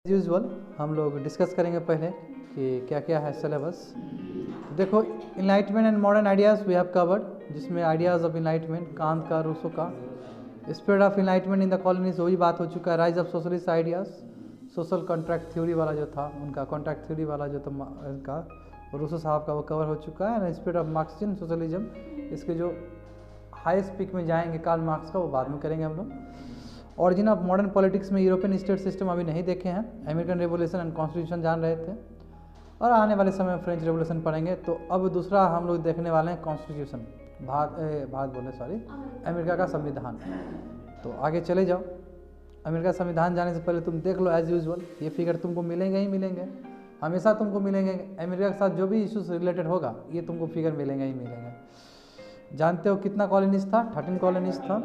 Usual हम लोग discuss करेंगे पहले कि क्या क्या है सिलेबस। देखो, enlightenment and modern ideas we have covered, जिसमें आइडियाज़ ऑफ इनलाइटमेंट, कांत का, रूसो का। Spread of enlightenment in the colonies, वही बात हो चुका है। Rise of socialist ideas, social contract theory वाला जो था उनका, कॉन्ट्रैक्ट थ्योरी वाला जो था उनका, रूसो साहब का, वो कवर हो चुका है। स्प्रेड ऑफ मार्क्सियन सोशलिज्म, इसके जो हाईएस्ट पीक में जाएंगे कार्ल मार्क्स का, वो बाद में करेंगे हम लोग। ऑरिजिन ऑफ मॉडर्न पॉलिटिक्स में यूरोपियन स्टेट सिस्टम अभी नहीं देखे हैं। अमेरिकन रेवोल्यूशन एंड कॉन्स्टिट्यूशन जान रहे थे, और आने वाले समय में फ्रेंच रेवोल्यूशन पढ़ेंगे। तो अब दूसरा हम लोग देखने वाले हैं कॉन्स्टिट्यूशन, अमेरिका का संविधान। तो आगे चले जाओ। अमेरिका संविधान जाने से पहले तुम देख लो एज यूजुअल, ये फिगर तुमको मिलेंगे ही मिलेंगे, हमेशा तुमको मिलेंगे। अमेरिका के साथ जो भी इश्यूज रिलेटेड होगा, ये तुमको फिगर मिलेंगे ही मिलेंगे। जानते हो कितना कॉलोनीज था? 13 कॉलोनीज था।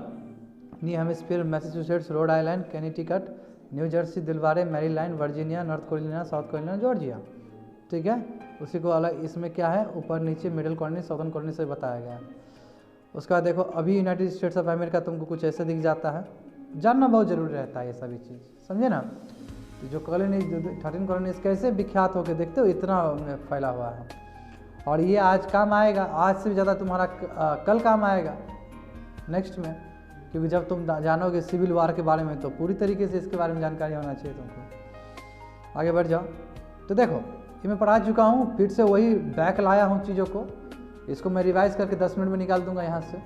New Hampshire, Massachusetts, Rhode Island, Connecticut, New Jersey, Delaware, Maryland, Virginia, North Carolina, South Carolina, Georgia. ठीक है, उसी को अलग इसमें क्या है, ऊपर नीचे मिडिल कॉलोनी, साउथर्न कॉलोनी से बताया गया है। उसके बाद देखो, अभी यूनाइटेड स्टेट्स ऑफ अमेरिका तुमको कुछ ऐसे दिख जाता है। जानना बहुत जरूरी रहता है ये सभी चीज़, समझे ना। तो जो कॉलोनी, जो 13 कॉलोनीज कैसे विख्यात होकर देखते हो, इतना फैला हुआ है। और ये आज काम आएगा, आज से भी ज़्यादा तुम्हारा कल काम आएगा नेक्स्ट में, क्योंकि जब तुम जानोगे सिविल वार के बारे में, तो पूरी तरीके से इसके बारे में जानकारी होना चाहिए तुमको। आगे बढ़ जाओ। तो देखो, ये मैं पढ़ा चुका हूँ, फिर से वही बैक लाया हूँ चीज़ों को। इसको मैं रिवाइज करके 10 मिनट में निकाल दूंगा यहाँ से,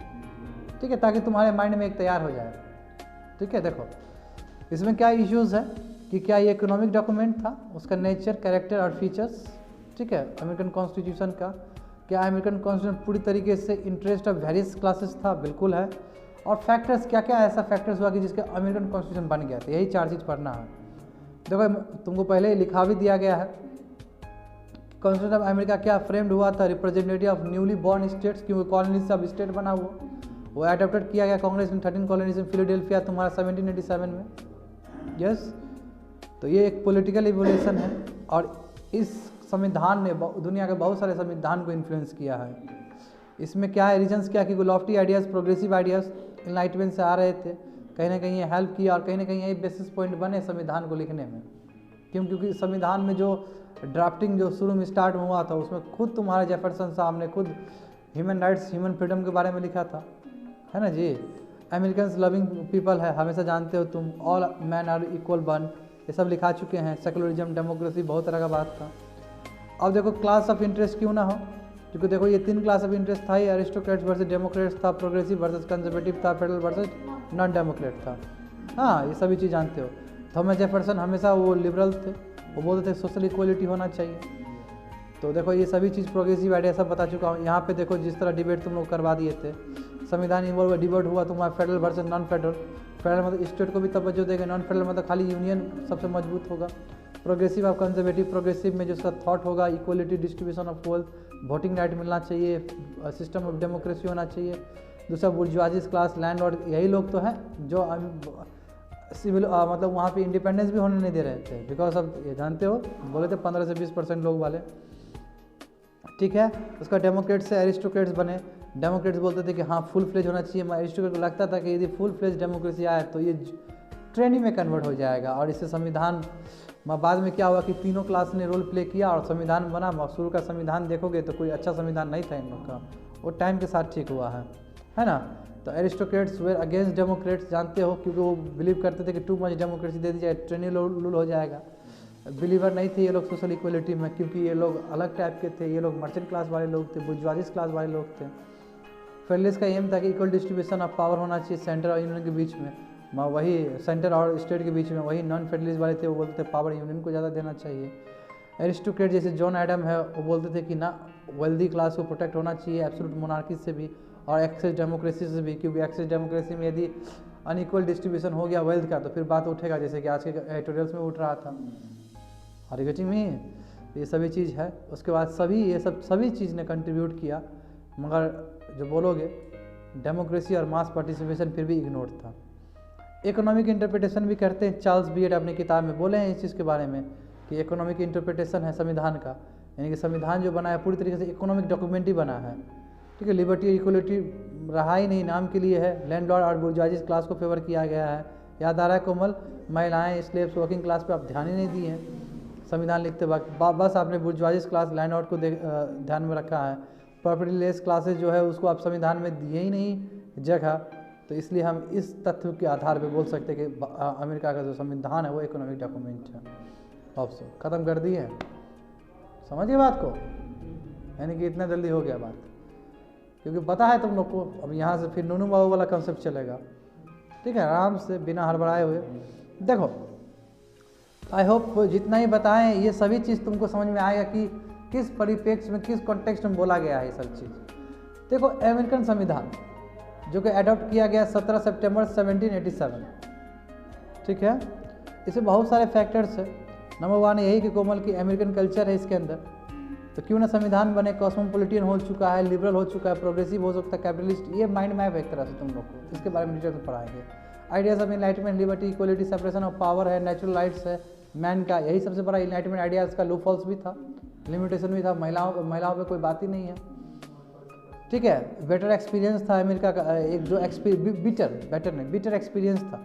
ठीक है, ताकि तुम्हारे माइंड में एक तैयार हो जाए। ठीक है, देखो इसमें क्या इश्यूज़ है कि क्या ये इकोनॉमिक डॉक्यूमेंट था, उसका नेचर, कैरेक्टर और फीचर्स। ठीक है, अमेरिकन कॉन्स्टिट्यूशन का क्या, अमेरिकन कॉन्स्टिट्यूशन पूरी तरीके से इंटरेस्ट ऑफ वेरियस क्लासेस था, बिल्कुल है। और फैक्टर्स, क्या क्या ऐसा फैक्टर्स हुआ कि जिसके अमेरिकन कॉन्स्टिट्यूशन बन गया था, यही 4 चीज़ पढ़ना है। देखो, तुमको पहले लिखा भी दिया गया है, कॉन्स्टिट्यूशन ऑफ अमेरिका क्या फ्रेम्ड हुआ था, representative of newly born states, क्योंकि कॉलोनीज से अब स्टेट बना हुआ, वो एडॉप्टेड किया गया कांग्रेस ने 13 कॉलोनीज में, फिलाडेल्फिया तुम्हारा 1787 में। यस, तो ये एक पॉलिटिकल इवोल्यूशन है, और इस संविधान ने दुनिया के बहुत सारे संविधान को इन्फ्लुएंस किया है। इसमें क्या है, रीजन्स क्या कि Lofty ideas, progressive ideas enlightenment से आ रहे थे, कहीं ना कहीं ये हेल्प किया, और कहीं ना कहीं यही बेसिस पॉइंट बने संविधान को लिखने में। क्योंकि संविधान में जो ड्राफ्टिंग जो शुरू में स्टार्ट हुआ था, उसमें खुद तुम्हारे जेफरसन साहब ने खुद ह्यूमन राइट्स, ह्यूमन फ्रीडम के बारे में लिखा था, है ना जी। अमेरिकन्स लविंग पीपल है, हमेशा जानते हो तुम, all man are equal one, ये सब लिखा चुके हैं। सेकुलरिज्म, डेमोक्रेसी, बहुत तरह का बात था। अब देखो, क्लास ऑफ इंटरेस्ट क्यों ना हो, क्योंकि देखो ये 3 क्लास ऑफ इंटरेस्ट था ही, एरिस्टोक्रेट्स वर्सेस डेमोक्रेट्स था, प्रोग्रेसिव वर्सेस कंजर्वेटिव था, फेडरल वर्सेस नॉन डेमोक्रेट था। हाँ, ये सभी चीज़ जानते हो। थॉमस जेफरसन हमेशा वो लिबरल थे, वो बोलते थे सोशल इक्वलिटी होना चाहिए। तो देखो, ये सभी चीज़ प्रोग्रेसिव आइडिया सब बता चुका हूँ। यहाँ पे देखो, जिस तरह डिबेट तुम लोग करवा दिए थे, संविधान इन्वॉल्व डिबेट हुआ तुम्हारा federal versus non federal. Federal मतलब स्टेट को भी तवज्जो देगा, नॉन फेडरल मतलब खाली यूनियन सबसे मजबूत होगा। प्रोग्रेसिव और कंजर्वेटिव, प्रोग्रेसिव में जो उसका थॉट होगा, equality, distribution of wealth, voting right मिलना चाहिए, सिस्टम ऑफ डेमोक्रेसी होना चाहिए। दूसरा बुर्जुआजी क्लास, लैंडलॉर्ड, यही लोग तो हैं जो सिविल मतलब वहाँ पे इंडिपेंडेंस भी होने नहीं दे रहे थे, बिकॉज अब ये जानते हो, बोले थे 15 से 20% लोग वाले। ठीक है, उसका डेमोक्रेट से एरिस्टोक्रेट्स बने। डेमोक्रेट्स बोलते थे कि हाँ फुल फ्लेज होना चाहिए। एरिस्टोक्रेट को लगता था कि यदि फुल फ्लेज डेमोक्रेसी आए तो ये ट्रेनिंग में कन्वर्ट हो जाएगा, और इससे संविधान बाद में क्या हुआ कि तीनों क्लास ने रोल प्ले किया और संविधान बना। शुरू का संविधान देखोगे तो कोई अच्छा संविधान नहीं था इन लोग का, वो टाइम के साथ ठीक हुआ है ना। तो एरिस्टोक्रेट्स वेर अगेंस्ट डेमोक्रेट्स, जानते हो, क्योंकि वो बिलीव करते थे कि टू मच डेमोक्रेसी दे दी जाए, ट्रेनिंग रूल हो जाएगा। बिलीवर नहीं थे ये लोग सोशल इक्वलिटी में, क्योंकि ये लोग अलग टाइप के थे, ये लोग मर्चेंट क्लास वाले लोग थे, बुर्जुआजी क्लास वाले लोग थे। फेडरलिस्ट का एम था कि इक्वल डिस्ट्रीब्यूशन ऑफ पावर होना चाहिए सेंटर और यूनियन के बीच में, वही सेंटर और स्टेट के बीच में। वही नॉन फेडरलिस्ट वाले थे, वो बोलते थे पावर यूनियन को ज़्यादा देना चाहिए। एरिस्टोक्रेट जैसे जॉन एडम है, वो बोलते थे कि ना वेल्दी क्लास को प्रोटेक्ट होना चाहिए एब्सोल्यूट मोनार्की से भी और एक्सेस डेमोक्रेसी से भी, क्योंकि एक्सेस डेमोक्रेसी में यदि अनइक्वल डिस्ट्रीब्यूशन हो गया वेल्थ का, तो फिर बात उठेगा, जैसे कि आज के एडिटोरियल्स में उठ रहा था। आर गेटिंग मी, ये सभी चीज़ है। उसके बाद सभी चीज़ ने कंट्रीब्यूट किया, मगर जो बोलोगे डेमोक्रेसी और मास पार्टिसिपेशन फिर भी इग्नोर था। इकोनॉमिक इंटरप्रिटेशन भी करते हैं, चार्ल्स बीएड अपनी किताब में बोले हैं इस चीज़ के बारे में कि इकोनॉमिक इंटरप्रिटेशन है संविधान का, यानी कि संविधान जो बना है पूरी तरीके से इकोनॉमिक डॉक्यूमेंट ही बना है। ठीक है, लिबर्टी इक्वलिटी रहा ही नहीं, नाम के लिए है। लैंडलॉर्ड और बुर्जुआजी क्लास को फेवर किया गया है, याद आ रहा है कोमल? महिलाएं, स्लेव्स, वर्किंग क्लास पे आप ध्यान ही नहीं दिए हैं संविधान लिखते वक्त। बस आपने बुर्जुआइज क्लास, लैंड आउट को ध्यान में रखा है। प्रॉपर्टी लेस क्लासेस जो है उसको आप संविधान में दिए ही नहीं जगह। तो इसलिए हम इस तथ्य के आधार पे बोल सकते हैं कि अमेरिका का जो संविधान है वो इकोनॉमिक डॉक्यूमेंट है। ऑप्शन ख़त्म कर दिए हैं, समझिए बात को, यानी कि इतना जल्दी हो गया बात, क्योंकि पता है तुम लोग को। अब यहाँ से फिर नूनू बाबू वाला कंसेप्ट चलेगा, ठीक है, आराम से बिना हड़बड़ाए हुए। देखो आई होप जितना ही बताएं ये सभी चीज़ तुमको समझ में आएगा कि किस परिप्रेक्ष्य में, किस कॉन्टेक्स्ट में बोला गया है ये सब चीज़। देखो अमेरिकन संविधान जो कि अडॉप्ट किया गया 17 सितंबर 1787, ठीक है, इसमें बहुत सारे फैक्टर्स है। नंबर 1 यही कि कोमल की अमेरिकन कल्चर है इसके अंदर, तो क्यों ना संविधान बने, कॉस्मोपॉलिटियन हो चुका है, लिबरल हो चुका है, प्रोग्रेसिव हो सकता है, कैपिटलिस्ट, ये माइंड मैप है एक तरह से तुम लोग को, इसके बारे में डिटेल में पढ़ाएंगे। Ideas of enlightenment, liberty, equality, separation of power है, नेचुरल राइट्स है मैन का, यही सबसे बड़ा इनलाइटमेंट आइडियाज़ का लूपहोल्स भी था, लिमिटेशन भी था, महिलाओं पे कोई बात ही नहीं है, ठीक है। बेटर एक्सपीरियंस था अमेरिका का, एक जो बिटर एक्सपीरियंस था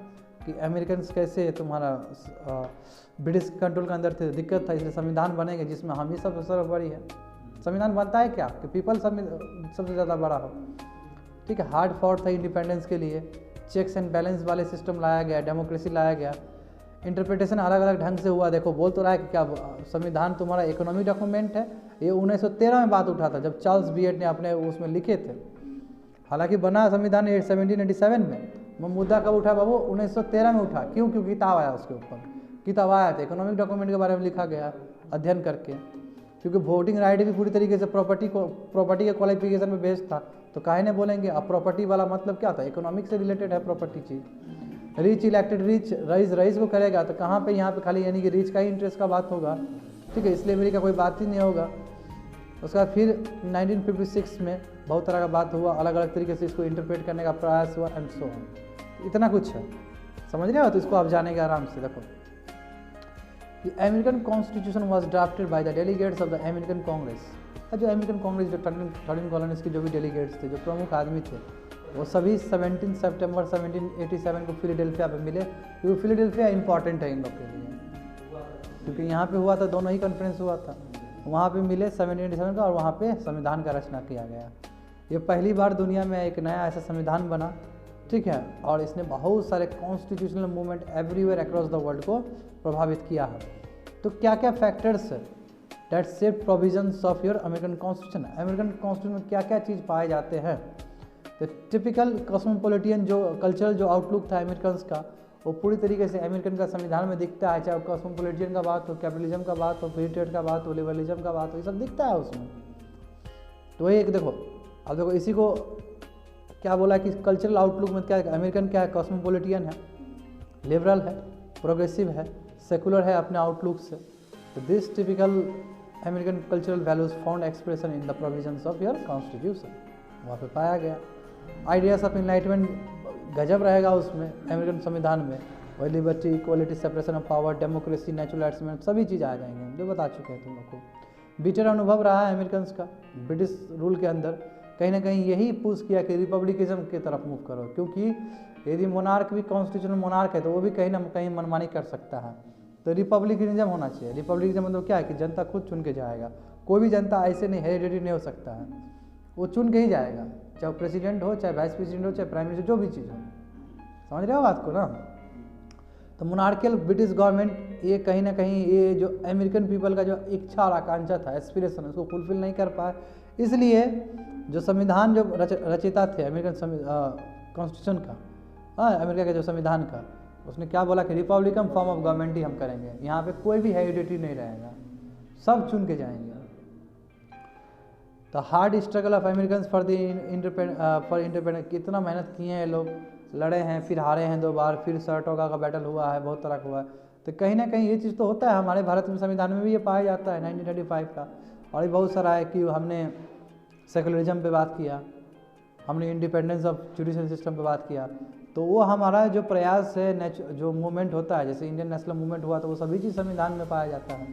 कि अमेरिकन कैसे तुम्हारा ब्रिटिश कंट्रोल के अंदर थे, दिक्कत था, इसलिए संविधान बनेंगे जिसमें हम ही सबसे सर्वोपरि है। संविधान बनता है क्या कि पीपल सबसे ज़्यादा बड़ा हो, ठीक है। हार्ड फॉर्ट था इंडिपेंडेंस के लिए, चेक्स एंड बैलेंस वाले सिस्टम लाया गया, डेमोक्रेसी लाया गया, इंटरप्रिटेशन अलग अलग ढंग से हुआ। देखो बोल तो रहा है कि क्या संविधान तुम्हारा इकोनॉमिक डॉक्यूमेंट है, ये 1913 में बात उठा था जब चार्ल्स बीएट ने अपने उसमें लिखे थे। हालांकि बना संविधान 1787 में, वो मुद्दा कब उठा बाबू? 1913 में उठा। क्यों? क्योंकि किताब आया उसके ऊपर, किताब आया था, इकोनॉमिक डॉक्यूमेंट के बारे में लिखा गया अध्ययन करके, क्योंकि वोटिंग राइट भी पूरी तरीके से प्रॉपर्टी के क्वालिफिकेशन में बेस्ड था। तो काहे ने बोलेंगे, अब प्रॉपर्टी वाला मतलब क्या था? इकोनॉमिक से रिलेटेड है प्रॉपर्टी चीज़। रिच इलेक्टेड रिच, रईस को करेगा तो कहाँ पे, यहाँ पे खाली यानी कि रिच का ही इंटरेस्ट का बात होगा, ठीक है, इसलिए मेरी का कोई बात ही नहीं होगा। उसके बाद फिर 1956 में बहुत तरह का बात हुआ, अलग अलग तरीके से इसको इंटरप्रेट करने का प्रयास हुआ एंड सो ऑन, इतना कुछ है, समझ रहे हो? तो इसको आप जानेंगे आराम से। देखो The American Constitution was drafted by the delegates of the American Congress। जो अमेरिकन कांग्रेस जो 13 कॉलोनीज के जो भी डेलीगेट्स थे, जो प्रमुख आदमी थे, वो सभी 17 सितंबर 1787 को फिलाडेल्फिया पे मिले, क्योंकि फिलाडेल्फिया इंपॉर्टेंट है इन लोग के लिए, क्योंकि यहाँ पे हुआ था, दोनों ही कॉन्फ्रेंस हुआ था, वहाँ पे मिले 1787 का, और वहाँ पे संविधान का रचना किया गया। ये पहली बार दुनिया में एक नया ऐसा संविधान बना, ठीक है, और इसने बहुत सारे constitutional movement everywhere across the world को प्रभावित किया है। तो क्या क्या factors that shape provisions of your American constitution, American constitution में क्या क्या चीज़ पाए जाते हैं? तो टिपिकल कॉस्मोपॉलिटियन जो कल्चरल जो आउटलुक था अमेरिकन का, वो पूरी तरीके से अमेरिकन का संविधान में दिखता है, चाहे कॉस्मोपॉलिटियन का बात हो, कैपिटलिज्म का बात हो, फ्री ट्रेड का बात हो, लिबरलिज्म का बात हो, ये सब दिखता है उसमें। तो वही एक देखो, अब देखो इसी को क्या बोला कि कल्चरल आउटलुक में क्या है, अमेरिकन क्या है? कॉस्मोपॉलिटियन है, लिबरल है, प्रोग्रेसिव है, सेकुलर है अपने आउटलुक से। तो this typical American cultural values found expression in the provisions of your constitution, वहाँ पे पाया गया। आइडियाज ऑफ इनलाइटमेंट गजब रहेगा उसमें अमेरिकन संविधान में, वही liberty, equality, separation of power, democracy, natural rights में सभी चीज़ आ जाएंगे, जो बता चुके हैं तुम लोग को। बिटर अनुभव रहा है अमेरिकन का ब्रिटिश रूल के अंदर, कहीं ना कहीं यही पुश किया कि रिपब्लिकिज्म की तरफ मूव करो, क्योंकि यदि मोनार्क भी कॉन्स्टिट्यूशनल मोनार्क है तो वो भी कहीं ना कहीं मनमानी कर सकता है। तो रिपब्लिकनिज्म होना चाहिए। रिपब्लिकनिज्म मतलब क्या है कि जनता खुद चुन के जाएगा, कोई भी जनता ऐसे नहीं हेरिडेटरी नहीं हो सकता है, वो चुन के ही जाएगा, चाहे वो प्रेसिडेंट हो, चाहे वाइस प्रेसिडेंट हो, चाहे प्राइम मिनिस्टर, जो भी चीज़ हो। समझ रहे हो बात को ना? तो मोनार्कियल ब्रिटिश गवर्नमेंट ये कहीं ना कहीं ये जो अमेरिकन पीपल का जो इच्छा और आकांक्षा था, एस्पिरेशन, उसको फुलफिल नहीं कर पाए। इसलिए जो संविधान जो रचयिता थे अमेरिकन कॉन्स्टिट्यूशन का, अमेरिका के जो संविधान का, उसने क्या बोला कि रिपब्लिकन फॉर्म ऑफ गवर्नमेंट ही हम करेंगे, यहाँ पे कोई भी हेरिडेटरी नहीं रहेगा, सब चुन के जाएंगे। तो hard struggle of American for independence, कितना मेहनत किए हैं ये लोग, लड़े हैं, फिर हारे हैं 2 बार, फिर सरटोगा का बैटल हुआ है, बहुत तरह का हुआ है। तो कहीं ना कहीं ये चीज़ तो होता है, हमारे भारत में संविधान में भी ये पाया जाता है 1935 का, और भी बहुत सारा है कि हमने सेकुलरिज्म पे बात किया, हमने इंडिपेंडेंस ऑफ जुडिशियल सिस्टम पे बात किया। तो वो हमारा जो प्रयास है, जो मूवमेंट होता है, जैसे इंडियन नेशनल मूवमेंट हुआ, तो वो सभी चीज़ संविधान में पाया जाता है।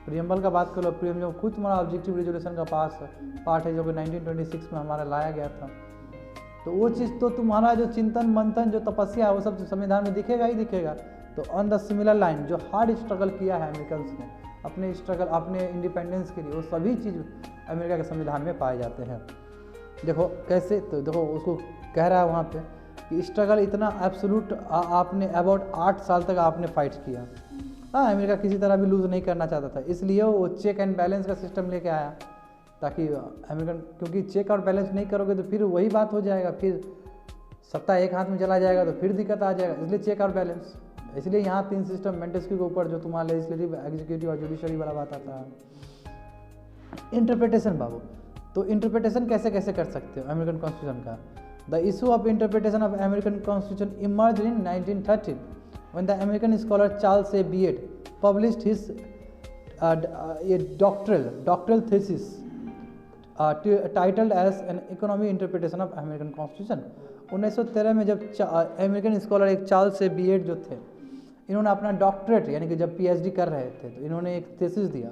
प्रियम्बल का बात कर लो, प्रियम्बल खुद हमारा ऑब्जेक्टिव रेजोल्यूशन का पार्ट है, जो कि 1926 में हमारा लाया गया था। तो वो चीज़ तो तुम्हारा जो चिंतन मंथन जो तपस्या है वो सब संविधान में दिखेगा ही दिखेगा। तो ऑन द सिमिलर लाइन जो हार्ड स्ट्रगल किया है अमेरिकन ने अपने स्ट्रगल अपने इंडिपेंडेंस के लिए, वो सभी चीज़ अमेरिका के संविधान में पाए जाते हैं। देखो कैसे, तो देखो उसको कह रहा है वहाँ पे कि स्ट्रगल इतना एब्सोल्यूट आपने अबाउट 8 साल तक आपने फाइट किया। हाँ, अमेरिका किसी तरह भी लूज़ नहीं करना चाहता था, इसलिए वो चेक एंड बैलेंस का सिस्टम लेके आया, ताकि अमेरिकन, क्योंकि चेक और बैलेंस नहीं करोगे तो फिर वही बात हो जाएगा, फिर सत्ता एक हाथ में चला जाएगा तो फिर दिक्कत आ जाएगा, इसलिए चेक और बैलेंस। इसलिए यहाँ 3 सिस्टम मेंटेस्क्यू के ऊपर जो तुम्हारा लेजिस्लेटिव, एग्जीक्यूटिव और जुडिशरी वाला बात आता है। इंटरप्रिटेशन बाबू, तो इंटरप्रिटेशन कैसे कैसे कर सकते हो अमेरिकन कॉन्स्टिट्यूशन का। The issue of interpretation of American constitution emerge in 1913 when the American scholar Charles A. Beard published his doctoral thesis titled as an economic interpretation of American Constitution। 1913 में जब American scholar एक Charles ए beard जो थे, इन्होंने अपना doctorate यानी कि जब पीएचडी कर रहे थे तो इन्होंने एक थीसिस दिया,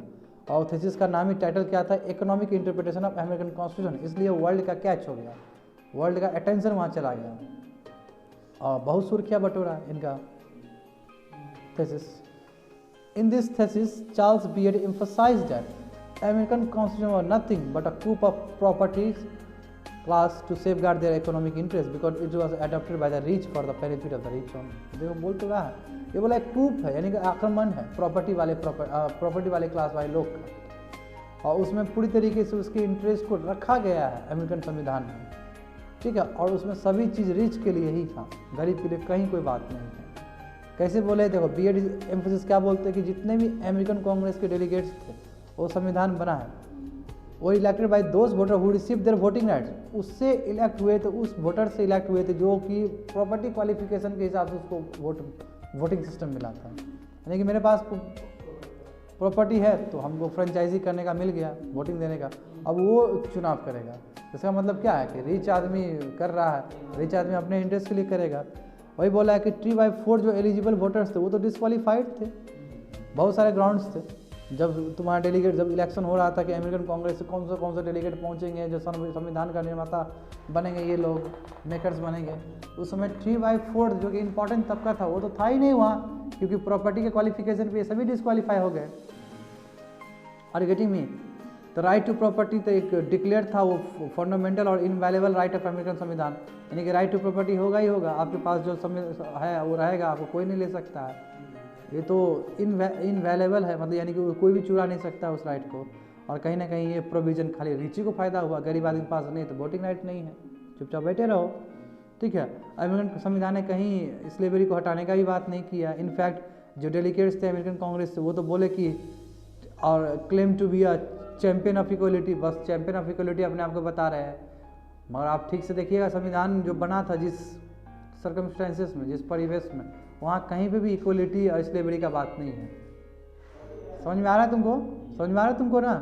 और थीसिस का नाम ही टाइटल क्या था, economic interpretation of American constitution. इसलिए वर्ल्ड का कैच हो गया, वर्ल्ड का अटेंशन वहाँ चला गया और बहुत सुर्खियाँ बटोरा इनका thesis। In this thesis, Charles Beard emphasized that American Constitution was nothing but a coup of property class to safeguard their economic interests because it was adopted by the rich for the benefit of the rich only। देखो बोल तो रहा है, ये बोला एक कूप है यानी कि आक्रमण है प्रॉपर्टी वाले क्लास वाले लोग का, और उसमें पूरी तरीके से उसके इंटरेस्ट को रखा गया है अमेरिकन संविधान में, ठीक है। और उसमें सभी चीज़ रिच के लिए ही था, गरीब के लिए कहीं कोई बात नहीं है। कैसे बोले, देखो बियर्ड एम्फोसिस क्या बोलते हैं कि जितने भी अमेरिकन कांग्रेस के डेलीगेट्स थे वो संविधान बना है, वो elected by those voter who receive there voting rights, उससे इलेक्ट हुए थे, उस वोटर से इलेक्ट हुए थे जो कि प्रॉपर्टी क्वालिफिकेशन के हिसाब से उसको वोटिंग सिस्टम मिला था। यानी कि मेरे पास प्रॉपर्टी है तो हमको फ्रेंचाइजी करने का मिल गया, वोटिंग देने का, अब वो चुनाव करेगा। इसका मतलब क्या है कि रिच आदमी कर रहा है, रिच आदमी अपने इंटरेस्ट के लिए करेगा। वही बोला है कि 3/4 जो एलिजिबल वोटर्स थे वो तो डिस्क्वालीफाइड थे, बहुत सारे ग्राउंड्स थे। जब तुम्हारा डेलीगेट, जब इलेक्शन हो रहा था कि अमेरिकन कांग्रेस से कौन से डेलीगेट पहुंचेंगे जो संविधान का निर्माता बनेंगे, ये लोग मेकर्स बनेंगे, उस समय 3/4 जो कि इंपॉर्टेंट तबका था वो तो था ही नहीं वहाँ, क्योंकि प्रॉपर्टी के क्वालिफिकेशन पे सभी डिस्क्वालीफाई हो गए। Are getting me? तो राइट टू प्रॉपर्टी तो एक डिक्लेयर था, वो फंडामेंटल और इनवैल्यूएबल राइट ऑफ अमेरिकन संविधान, यानी कि राइट टू प्रॉपर्टी होगा ही होगा, आपके पास जो है वो रहेगा, आपको कोई नहीं ले सकता है, ये तो इनवैल्यूएबल है, मतलब यानी कि कोई भी चुरा नहीं सकता उस राइट को। और कहीं ना कहीं ये प्रोविजन खाली रिची को फायदा हुआ, गरीब आदमी के पास नहीं तो वोटिंग राइट नहीं है, चुपचाप बैठे रहो, ठीक है। अमेरिकन संविधान ने कहीं स्लेवरी को हटाने का भी बात नहीं किया। इनफैक्ट जो डेलीगेट्स थे अमेरिकन कांग्रेस से वो तो बोले कि और claim to be a champion of equality, बस चैम्पियन ऑफ इक्वलिटी अपने आप को बता रहे हैं, मगर आप ठीक से देखिएगा संविधान जो बना था जिस सर्कमस्टेंसेस में, जिस परिवेश में, वहाँ कहीं पे भी इक्वलिटी और स्लेवरी का बात नहीं है। समझ में आ रहा है तुमको? समझ में आ रहा है तुमको ना?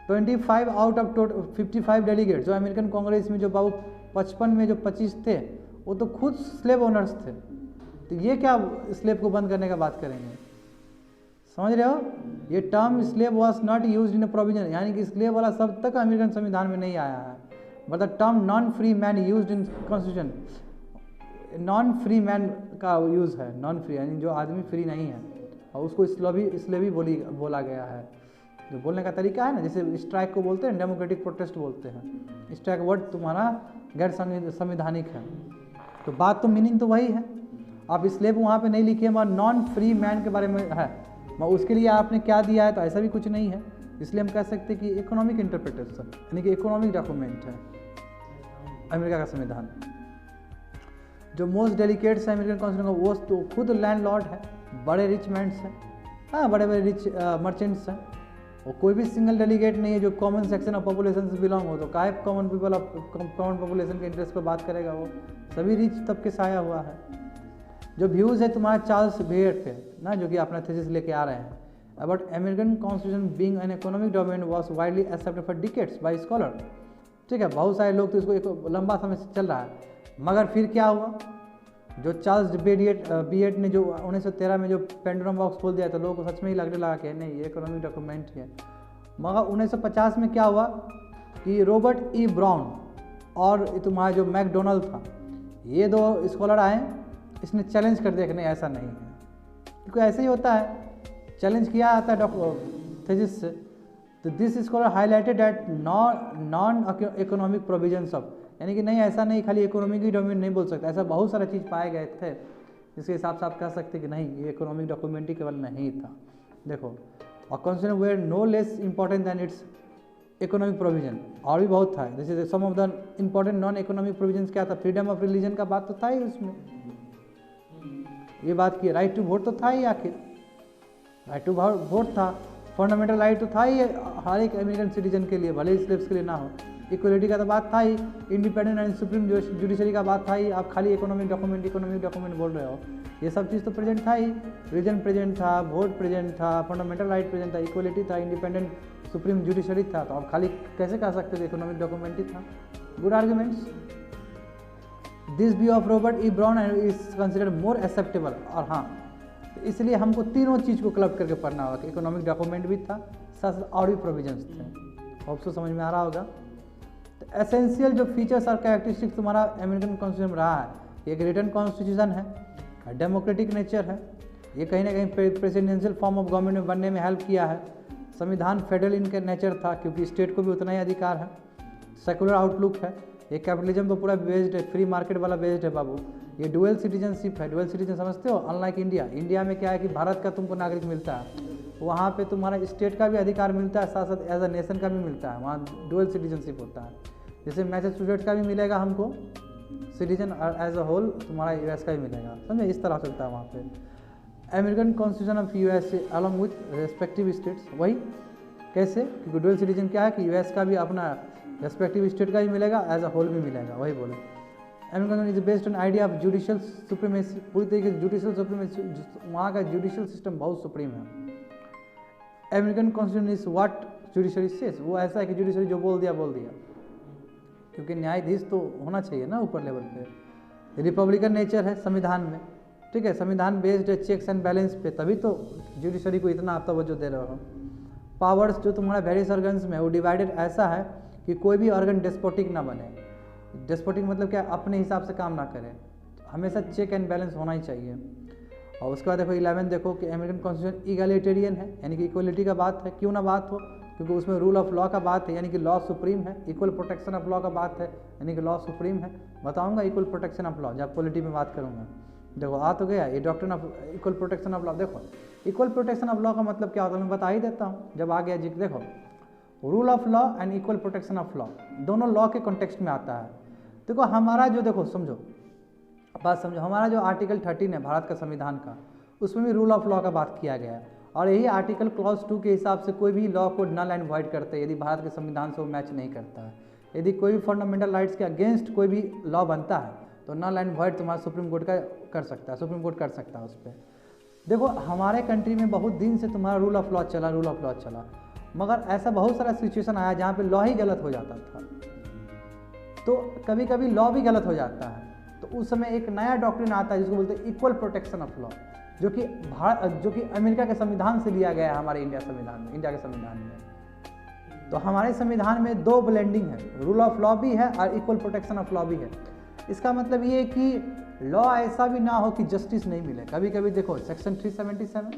25 आउट ऑफ 55 डेलीगेट जो अमेरिकन कांग्रेस में, जो बाबू 55 में जो 25 थे वो तो खुद स्लेव ओनर्स थे, तो ये क्या स्लेव को बंद करने का बात करेंगे? समझ रहे हो? ये term slave was not use in a provision, यानी कि स्लेव वाला शब्द तक अमेरिकन संविधान में नहीं आया है, but the term non free man use in constitution, non free man का यूज़ है, नॉन फ्री यानी जो आदमी फ्री नहीं है, और उसको स्लेवी बोला गया है। जो बोलने का तरीका है ना, जैसे स्ट्राइक को बोलते हैं डेमोक्रेटिक प्रोटेस्ट बोलते हैं, स्ट्राइक वर्ड तुम्हारा गैर संवैधानिक है, तो बात तो मीनिंग तो वही है। आप स्लेव वहाँ पे नहीं लिखिए, मगर नॉन फ्री मैन के बारे में है, मगर उसके लिए आपने क्या दिया है, तो ऐसा भी कुछ नहीं है। इसलिए हम कह सकते हैं कि इकोनॉमिक इंटरप्रिटेशन यानी कि इकोनॉमिक डॉक्यूमेंट है अमेरिका का संविधान। जो मोस्ट डेलिकेट्स है अमेरिकन कॉन्स्टिट्यूशन का, वो तो खुद लैंडलॉर्ड है, बड़े रिच मैन्स हैं, हाँ बड़े बड़े रिच मर्चेंट्स हैं, और कोई भी सिंगल डेलीगेट नहीं है जो कॉमन सेक्शन ऑफ पॉपुलेशन से बिलोंग हो। तो काहे common people of common population के इंटरेस्ट पर बात करेगा, वो सभी रिच तबके से आया हुआ है। जो व्यूज़ है तुम्हारा चार्ल्स बियर्ड पे ना, जो कि अपना थीसिस लेके आ रहे हैं, about American constitution being an economic domain was widely accepted for decades by scholar, ठीक है, बहुत सारे लोग तो इसको एक लंबा समय से चल रहा है, मगर फिर क्या हुआ, जो चार्ल्स बियर्ड ने जो 1913 में जो पेंडुलम बॉक्स खोल दिया तो लोगों को सच में ही लगने लगा कि नहीं ये इकोनॉमिक डॉक्यूमेंट है। मगर 1950 में क्या हुआ कि रॉबर्ट ई ब्राउन और तुम्हारा जो मैकडोनल्ड था, ये दो स्कॉलर आए, इसने चैलेंज कर दिया कि नहीं ऐसा नहीं है, क्योंकि ऐसे ही होता है, चैलेंज किया आता है थीसिस से। तो this scholar highlighted at non economic provisions of, यानी कि नहीं ऐसा नहीं खाली इकोनॉमिक ही डॉक्यूमेंट नहीं बोल सकता, ऐसा बहुत सारा चीज़ पाए गए थे जिसके हिसाब से आप कह सकते कि नहीं ये इकोनॉमिक डॉक्यूमेंट ही केवल नहीं था। देखो, और consider were no less important than its economic provision, और भी बहुत था, जैसे some of the important non economic provisions क्या था, फ्रीडम ऑफ रिलीजन का बात तो था ही उसमें, ये बात की, राइट टू वोट तो था ही, आखिर राइट टू वोट था, फंडामेंटल राइट तो था ही हर एक अमेरिकन सिटीजन के लिए, भले ही स्लेव्स के लिए ना हो, इक्वलिटी का तो बात था ही, इंडिपेंडेंट एंड सुप्रीम जुडिशरी का बात था ही, आप खाली इकोनॉमिक डॉक्यूमेंट बोल रहे हो, ये सब चीज़ तो प्रेजेंट था ही, रीजन प्रेजेंट था, वोट प्रेजेंट था, फंडामेंटल राइट प्रेजेंट था, इक्वलिटी था, इंडिपेंडेंट सुप्रीम जुडिशरी था, तो आप खाली कैसे कह सकते थे इकोनॉमिक डॉक्यूमेंट ही था। Good arguments. This view of Robert E brown is considered more acceptable, और हाँ इसलिए हमको तीनों चीज़ को क्लब करके पढ़ना होगा कि इकोनॉमिक डॉक्यूमेंट भी था, साथ और भी प्रोविजंस थे। होप सो समझ में आ रहा होगा। तो एसेंशियल जो फीचर्स और कैरेक्टरिस्टिक्स तुम्हारा अमेरिकन कॉन्स्टिट्यूशन में रहा है, ये एक रिटन कॉन्स्टिट्यूशन है, डेमोक्रेटिक नेचर है, ये कहीं ना कहीं प्रेसिडेंशियल फॉर्म ऑफ गवर्नमेंट में बनने में हेल्प किया है, संविधान फेडरल इनका नेचर था क्योंकि स्टेट को भी उतना ही अधिकार है, सेकुलर आउटलुक है, ये कैपिटलिज्म पर पूरा बेस्ड है, फ्री मार्केट वाला बेस्ड है बाबू, ये डुअल सिटीजनशिप है, डुअल सिटीजन समझते हो, अनलाइक इंडिया में क्या है कि भारत का तुमको नागरिक मिलता है, वहाँ पे तुम्हारा स्टेट का भी अधिकार मिलता है, साथ साथ एज अ नेशन का भी मिलता है, वहाँ डुअल सिटीजनशिप होता है, जैसे मैसेच्यूसेट्स का भी मिलेगा हमको सिटीजन एज अ होल, तुम्हारा यूएस का भी मिलेगा, समझे, इस तरह चलता है वहाँ पे। American constitution of US along with respective states, वही कैसे, क्योंकि डुअल सिटीजन क्या है कि यूएस का भी अपना रेस्पेक्टिव स्टेट का भी मिलेगा, एज अ होल भी मिलेगा, वही बोले। American is based on idea of judicial supremacy, पूरी तरीके से जुडिशियल सुप्रीमेसी, वहाँ का जुडिशियल सिस्टम बहुत सुप्रीम है। American constitution is what judiciary says, वो ऐसा है कि जुडिशरी जो बोल दिया, क्योंकि न्यायाधीश तो होना चाहिए ना ऊपर लेवल पे। रिपब्लिकन नेचर है संविधान में, ठीक है, संविधान बेस्ड है चेक्स एंड बैलेंस पे, तभी तो जुडिशरी को इतना आप तवज्जो दे रहे हो। पावर्स जो तुम्हारा वेरियस ऑर्गन्स में वो डिवाइडेड ऐसा है कि कोई भी ऑर्गन डेस्पोटिक ना बने, डेस्पोटिक मतलब क्या, अपने हिसाब से काम ना करे, हमेशा चेक एंड बैलेंस होना ही चाहिए। और उसके बाद देखो 11 देखो कि अमेरिकन कॉन्स्टिट्यूशन इगैलिटेरियन है, यानी कि इक्वलिटी का बात है, क्यों ना बात हो, क्योंकि उसमें रूल ऑफ लॉ का बात है, यानी कि लॉ सुप्रीम है, इक्वल प्रोटेक्शन ऑफ लॉ का बात है, यानी कि लॉ सुप्रीम है। बताऊंगा इक्वल प्रोटेक्शन ऑफ लॉ जब पॉलिटी में बात करूंगा। देखो आ तो गया ये doctrine of equal protection of law. देखो इक्वल प्रोटेक्शन ऑफ लॉ का मतलब क्या होता है मैं बता ही देता हूँ जब आ गया जी। देखो rule of law and equal protection of law दोनों लॉ के कॉन्टेक्स्ट में आता है। देखो हमारा जो, देखो समझो बात समझो, हमारा जो आर्टिकल 13 है भारत का संविधान का, उसमें भी रूल ऑफ लॉ का बात किया गया है, और यही आर्टिकल क्लॉज 2 के हिसाब से कोई भी लॉ को नल एंड वॉइड करते हैं यदि भारत के संविधान से वो मैच नहीं करता है। यदि कोई भी फंडामेंटल राइट्स के अगेंस्ट कोई भी लॉ बनता है तो नल एंड वॉइड तुम्हारा सुप्रीम कोर्ट का कर सकता है, सुप्रीम कोर्ट कर सकता है उस पर। देखो हमारे कंट्री में बहुत दिन से तुम्हारा रूल ऑफ लॉ चला, रूल ऑफ लॉ चला, मगर ऐसा बहुत सारा सिचुएशन आया जहाँ पे लॉ ही गलत हो जाता था। तो कभी कभी लॉ भी गलत हो जाता है, तो उस समय एक नया डॉक्ट्रिन आता है जिसको बोलते हैं इक्वल प्रोटेक्शन ऑफ लॉ, जो कि अमेरिका के संविधान से लिया गया है हमारे इंडिया के संविधान में। तो हमारे संविधान में दो ब्लेंडिंग है, रूल ऑफ लॉ भी है और इक्वल प्रोटेक्शन ऑफ लॉ भी है। इसका मतलब ये कि लॉ ऐसा भी ना हो कि जस्टिस नहीं मिले। कभी कभी देखो सेक्शन 377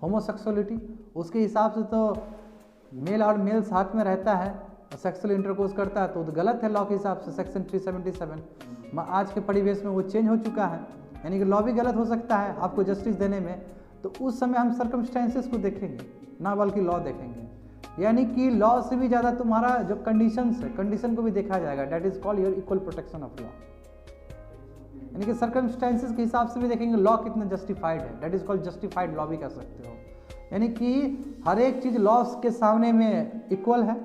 होमोसेक्सुअलिटी, उसके हिसाब से तो मेल और मेल साथ में रहता है और सेक्सुअल इंटरकोर्स करता है तो गलत है लॉ के हिसाब से सेक्शन 377। आज के परिवेश में वो चेंज हो चुका है, यानी कि लॉ भी गलत हो सकता है आपको जस्टिस देने में। तो उस समय हम सर्कमस्टेंसेस को देखेंगे ना बल्कि लॉ देखेंगे, यानी कि लॉ से भी ज़्यादा तुम्हारा जो कंडीशंस है, कंडीशन को भी देखा जाएगा। That is called your equal protection of law, यानी कि सर्कमस्टेंसेस के हिसाब से भी देखेंगे लॉ कितना जस्टिफाइड है। That is called justified law भी कह सकते हो, यानी कि हर एक चीज़ लॉ के सामने में इक्वल है।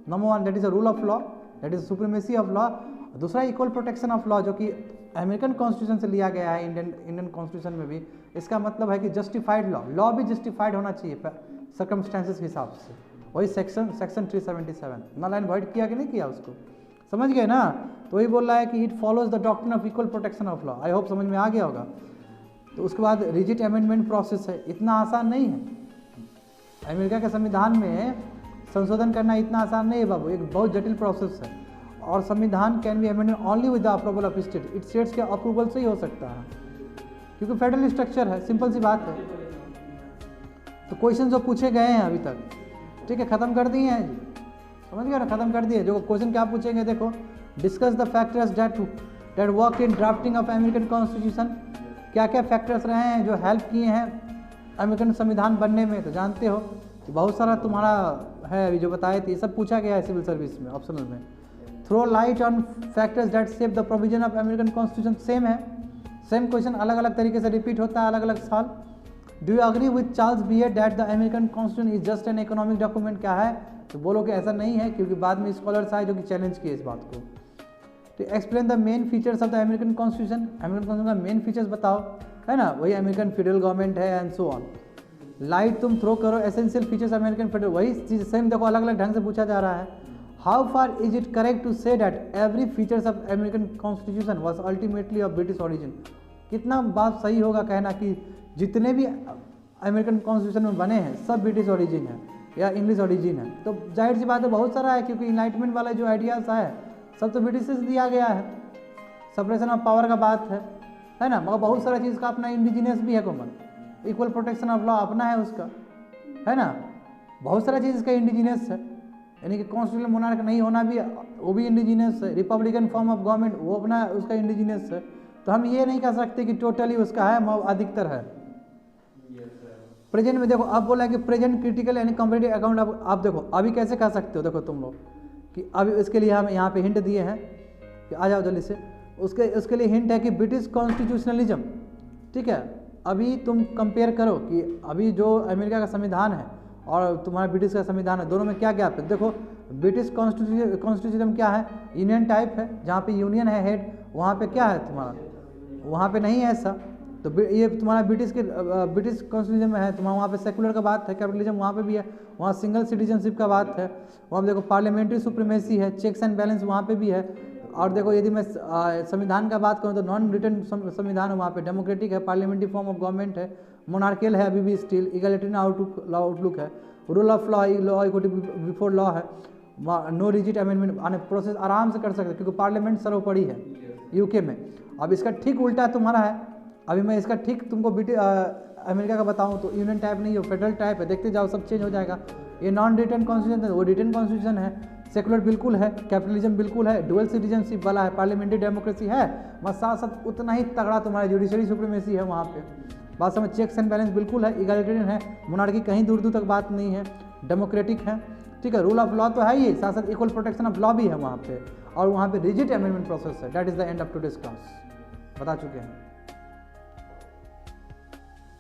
Number 1 that is a rule of law, that is supremacy of law. दूसरा इक्वल प्रोटेक्शन ऑफ लॉ जो कि अमेरिकन कॉन्स्टिट्यूशन से लिया गया है, इंडियन कॉन्स्टिट्यूशन में भी। इसका मतलब है कि जस्टिफाइड लॉ भी जस्टिफाइड होना चाहिए सर्कमस्टेंसेस के हिसाब से। वही सेक्शन 377 नल एंड वॉइड किया कि नहीं किया, उसको समझ गए ना। तो वही बोल रहा है कि it follows the doctrine of equal protection of law. I hope समझ में आ गया होगा। तो उसके बाद रिजिड अमेंडमेंट प्रोसेस है, इतना आसान नहीं है। अमेरिका के संविधान में संशोधन करना इतना आसान नहीं है बाबू, एक बहुत जटिल प्रोसेस है। और संविधान can be amended only with the approval of state, it states के अप्रूवल से ही हो सकता है, क्योंकि फेडरल स्ट्रक्चर है, सिंपल सी बात है। तो क्वेश्चन जो पूछे गए हैं अभी तक, ठीक है, ख़त्म कर दिए हैं जी, समझ गए ना, ख़त्म कर दिए। जो क्वेश्चन क्या पूछेंगे देखो, discuss the factors that work in drafting of American constitution, क्या क्या फैक्टर्स रहे हैं जो हेल्प किए हैं अमेरिकन संविधान बनने में। तो जानते हो कि बहुत सारा तुम्हारा है अभी जो बताए थे, ये सब पूछा गया है सिविल सर्विस में ऑप्शनल में। Throw light on factors that shape the provision of American constitution, same है, सेम क्वेश्चन अलग अलग तरीके से रिपीट होता है अलग अलग साल। Do you agree with Charles Beard that the American constitution is just an economic document, क्या है, तो बोलो कि ऐसा नहीं है, क्योंकि बाद में स्कॉलर्स आए जो कि चैलेंज किए इस बात को। तो explain the main features of the American constitution, American constitution का मेन फीचर्स बताओ, है ना, वही अमेरिकन फेडरल गवर्नमेंट है एंड सो ऑन। लाइट तुम थ्रो करो एसेंशियल फीचर्स अमेरिकन फेडरल, वही चीज़ सेम देखो अलग अलग ढंग से पूछा जा रहा है। How far is it correct to say that every features of American constitution was ultimately of British origin, कितना बात सही होगा कहना कि जितने भी अमेरिकन कॉन्स्टिट्यूशन में बने हैं सब ब्रिटिश ऑरिजिन है या इंग्लिश ऑरिजिन है। तो जाहिर सी बात है बहुत सारा है, क्योंकि इनलाइटमेंट वाला जो आइडियाज़ है सब तो ब्रिटिश से दिया गया है, सेपरेशन ऑफ पावर का बात है ना, मगर बहुत सारा चीज़ का अपना इंडिजिनियस भी है common, equal protection of law अपना है उसका, है ना, बहुत सारा चीज़ इसका इंडिजिनियस है, यानी कि कॉन्स्टिट्यूशनल मोनार्क नहीं होना भी वो भी इंडिजिनियस है, रिपब्लिकन फॉर्म ऑफ गवर्नमेंट वो अपना उसका इंडिजिनियस है। तो हम ये नहीं कह सकते कि टोटली उसका है, अधिकतर है। प्रेजेंट में देखो अब बोला कि प्रेजेंट क्रिटिकल यानी कंपैरेटिव अकाउंट, आप देखो अभी कैसे कह सकते हो, देखो तुम लोग कि अभी इसके लिए हम यहाँ पे हिंट दिए हैं कि आ जाओ जल्दी से, उसके लिए हिंट है कि ब्रिटिश कॉन्स्टिट्यूशनलिज्म, ठीक है, अभी तुम कंपेयर करो कि अभी जो अमेरिका का संविधान है और तुम्हारा ब्रिटिश का संविधान है, दोनों में क्या गैप है। देखो ब्रिटिश कॉन्स्टिट्यूशनलिज्म क्या है, यूनियन टाइप है, जहाँ पे यूनियन है हेड, वहाँ पे क्या है तुम्हारा, वहाँ पे नहीं है ऐसा। तो ये तुम्हारा ब्रिटिश कॉन्स्टिट्यूशन में है, तुम्हारा वहाँ पे सेकुलर का बात है, कैपिटलिज्म वहाँ पे भी है, वहाँ सिंगल सिटीजनशिप का बात है, वहाँ पे देखो पार्लियामेंट्री सुप्रीमेसी है, चेक्स एंड बैलेंस वहाँ पे भी है। और देखो यदि मैं संविधान का बात करूँ तो नॉन रिटन संविधान है, वहाँ पे डेमोक्रेटिक है, पार्लियामेंट्री फॉर्म ऑफ गवर्नमेंट है, मोनार्कियल है अभी भी स्टिल, इगैलिटरियन आउटलुक है, rule of law equality before law है, नो रिजिड अमेंडमेंट आने प्रोसेस आराम से कर सकते क्योंकि पार्लियामेंट सर्वोपरि है यूके में। अब इसका ठीक उल्टा तुम्हारा है, अभी मैं इसका ठीक तुमको अमेरिका का बताऊं तो यूनियन टाइप नहीं हो, फेडरल टाइप है, देखते जाओ सब चेंज हो जाएगा। ये नॉन रिटन कॉन्स्टिट्यूशन है, वो रिटन कॉन्स्टिट्यूशन है, सेकुलर बिल्कुल है, कैपिटलिज्म बिल्कुल है, डुअल सिटीजनशिप वाला है, पार्लियामेंट्री डेमोक्रेसी है, मगर साथ साथ उतना ही तगड़ा तुम्हारा जुडिशरी सुप्रीमेसी है वहाँ पे, बात समझ, चेक्स एंड बैलेंस बिल्कुल है, इगैलिटरियन है, मोनार्की कहीं दूर दूर तक बात नहीं है, डेमोक्रेटिक है, ठीक है, रूल ऑफ लॉ तो है ही, साथ साथ इक्वल प्रोटेक्शन ऑफ लॉ भी है वहाँ पे, और वहाँ पे रिजिड अमेंडमेंट प्रोसेस है। That is the end of today's class, बता चुके हैं।